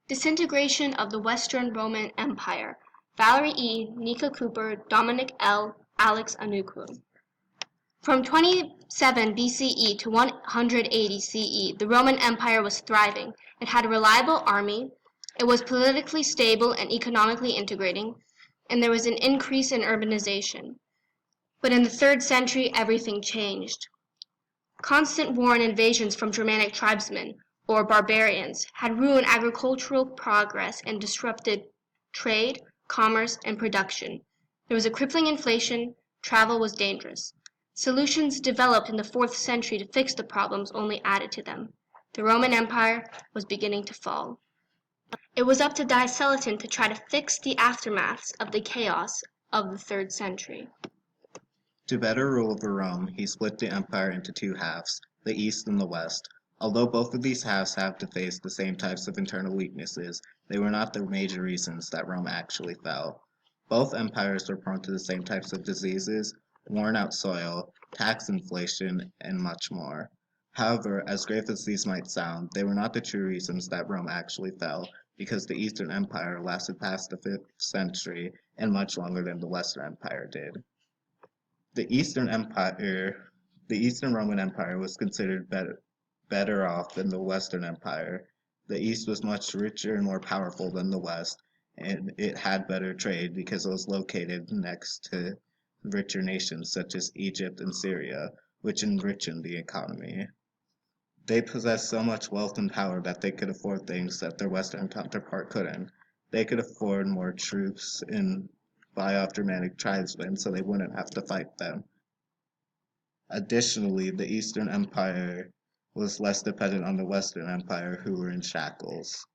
Disintegration of the Western Roman Empire. Valerie E., Nika Cooper, Dominic L., Alex Anukwu. From 27 BCE to 180 CE, the Roman Empire was thriving. It had a reliable army, it was politically stable and economically integrating, and there was an increase in urbanization. But in the 3rd century, everything changed. Constant war and invasions from Germanic tribesmen, or barbarians, had ruined agricultural progress and disrupted trade, commerce, and production. There was a crippling inflation, travel was dangerous. Solutions developed in the 4th century to fix the problems only added to them. The Roman Empire was beginning to fall. It was up to Disitegration to try to fix the aftermaths of the chaos of the 3rd century. To better rule over Rome, he split the empire into 2 halves, the East and the West. Although both of these halves have to face the same types of internal weaknesses, they were not the major reasons that Rome actually fell. Both empires were prone to the same types of diseases, worn-out soil, tax inflation, and much more. However, as grave as these might sound, they were not the true reasons that Rome actually fell, because the Eastern Empire lasted past the 5th century and much longer than the Western Empire did. The Eastern Roman Empire was considered better off than the Western Empire. The East was much richer and more powerful than the West, and it had better trade because it was located next to richer nations such as Egypt and Syria, which enriched the economy. They possessed so much wealth and power that they could afford things that their Western counterpart couldn't. They could afford more troops and buy off Germanic tribesmen so they wouldn't have to fight them. Additionally, the Eastern Empire was less dependent on the Western Empire, who were in shackles.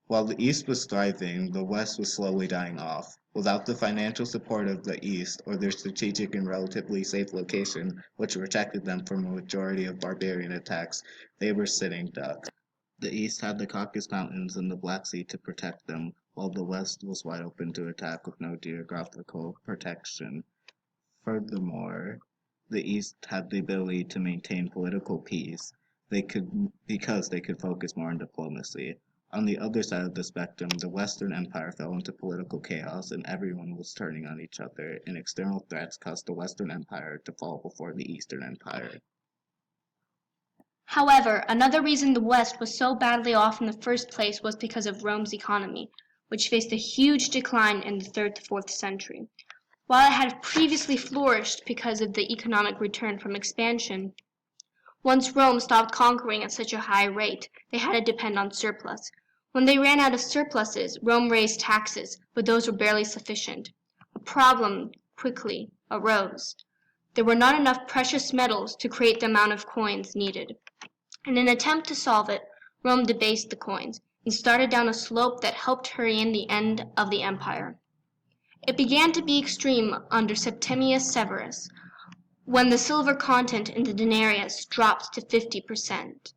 While the East was thriving, the West was slowly dying off. Without the financial support of the East, or their strategic and relatively safe location, which protected them from a majority of barbarian attacks, they were sitting ducks. The East had the Caucasus Mountains and the Black Sea to protect them, while the West was wide open to attack with no geographical protection. Furthermore, the East had the ability to maintain political peace because they could focus more on diplomacy. On the other side of the spectrum, the Western Empire fell into political chaos and everyone was turning on each other, and external threats caused the Western Empire to fall before the Eastern Empire. However, another reason the West was so badly off in the first place was because of Rome's economy, which faced a huge decline in the 3rd to 4th century. While it had previously flourished because of the economic return from expansion, once Rome stopped conquering at such a high rate, they had to depend on surplus. When they ran out of surpluses, Rome raised taxes, but those were barely sufficient. A problem quickly arose. There were not enough precious metals to create the amount of coins needed. In an attempt to solve it, Rome debased the coins and started down a slope that helped hurry in the end of the empire. It began to be extreme under Septimius Severus, when the silver content in the denarius dropped to 50%.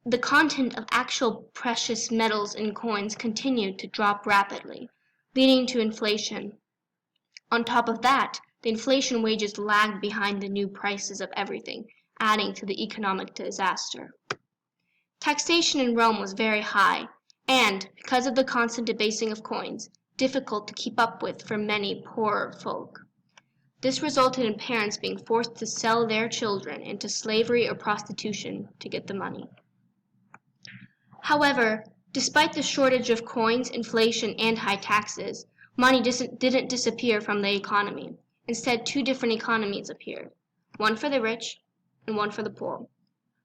The content of actual precious metals in coins continued to drop rapidly, leading to inflation. On top of that, the inflation wages lagged behind the new prices of everything, adding to the economic disaster. Taxation in Rome was very high, and, because of the constant debasing of coins, difficult to keep up with for many poorer folk. This resulted in parents being forced to sell their children into slavery or prostitution to get the money. However, despite the shortage of coins, inflation, and high taxes, money didn't disappear from the economy. Instead, 2 different economies appeared, one for the rich and one for the poor.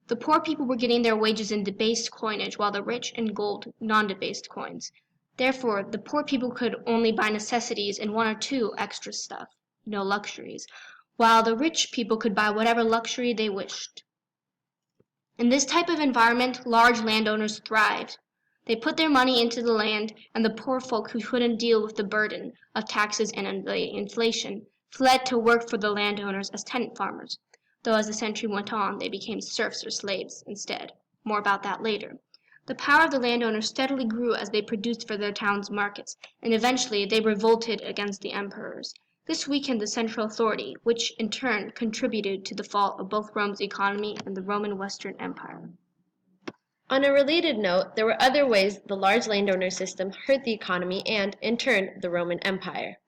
The poor people were getting their wages in debased coinage, while the rich in gold, non-debased coins. Therefore, the poor people could only buy necessities and 1 or 2 extra stuff, no luxuries, while the rich people could buy whatever luxury they wished. In this type of environment, large landowners thrived. They put their money into the land, and the poor folk who couldn't deal with the burden of taxes and the inflation fled to work for the landowners as tenant farmers, though as the century went on, they became serfs or slaves instead. More about that later. The power of the landowners steadily grew as they produced for their town's markets, and eventually they revolted against the emperors. This weakened the central authority, which in turn contributed to the fall of both Rome's economy and the Roman Western Empire. On a related note, there were other ways the large landowner system hurt the economy and, in turn, the Roman Empire.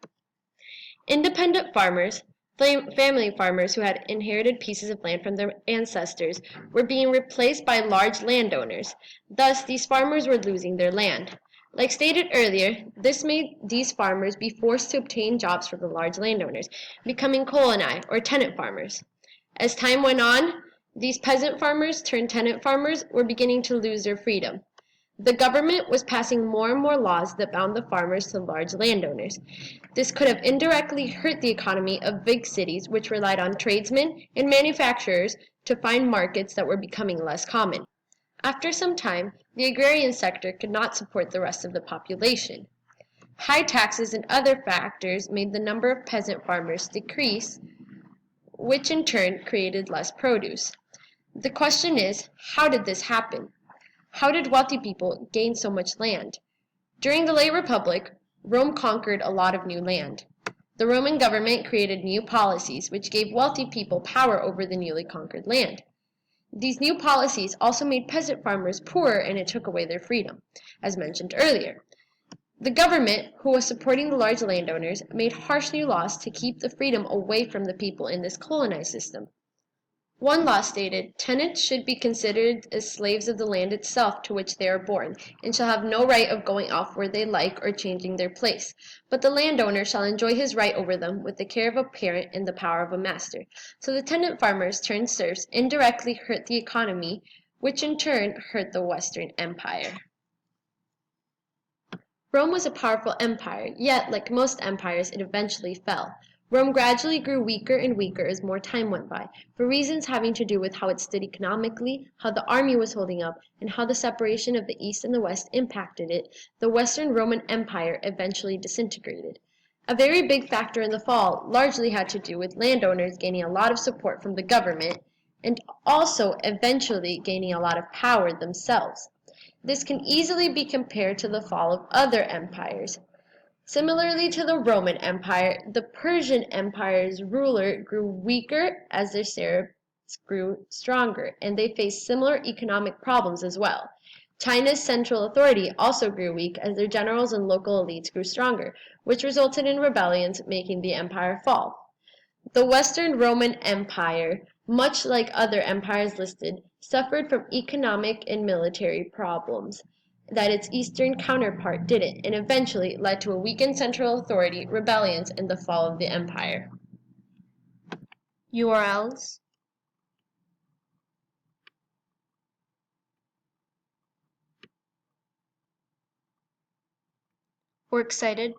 Independent farmers, family farmers who had inherited pieces of land from their ancestors, were being replaced by large landowners. Thus, these farmers were losing their land. Like stated earlier, this made these farmers be forced to obtain jobs from the large landowners, becoming coloni, or tenant farmers. As time went on, these peasant farmers turned tenant farmers were beginning to lose their freedom. The government was passing more and more laws that bound the farmers to large landowners. This could have indirectly hurt the economy of big cities, which relied on tradesmen and manufacturers to find markets that were becoming less common. After some time, the agrarian sector could not support the rest of the population. High taxes and other factors made the number of peasant farmers decrease, which in turn created less produce. The question is, how did this happen? How did wealthy people gain so much land? During the late Republic, Rome conquered a lot of new land. The Roman government created new policies which gave wealthy people power over the newly conquered land. These new policies also made peasant farmers poorer and it took away their freedom, as mentioned earlier. The government, who was supporting the large landowners, made harsh new laws to keep the freedom away from the people in this colonized system. One law stated, tenants should be considered as slaves of the land itself to which they are born, and shall have no right of going off where they like or changing their place. But the landowner shall enjoy his right over them with the care of a parent and the power of a master. So the tenant farmers turned serfs indirectly hurt the economy, which in turn hurt the Western Empire. Rome was a powerful empire, yet, like most empires, it eventually fell. Rome gradually grew weaker and weaker as more time went by, for reasons having to do with how it stood economically, how the army was holding up, and how the separation of the East and the West impacted it. The Western Roman Empire eventually disintegrated. A very big factor in the fall largely had to do with landowners gaining a lot of support from the government, and also eventually gaining a lot of power themselves. This can easily be compared to the fall of other empires. Similarly to the Roman Empire, the Persian Empire's ruler grew weaker as their serfs grew stronger, and they faced similar economic problems as well. China's central authority also grew weak as their generals and local elites grew stronger, which resulted in rebellions, making the empire fall. The Western Roman Empire, much like other empires listed, suffered from economic and military problems that its eastern counterpart didn't, and eventually led to a weakened central authority, rebellions, and the fall of the empire. URLs. We're excited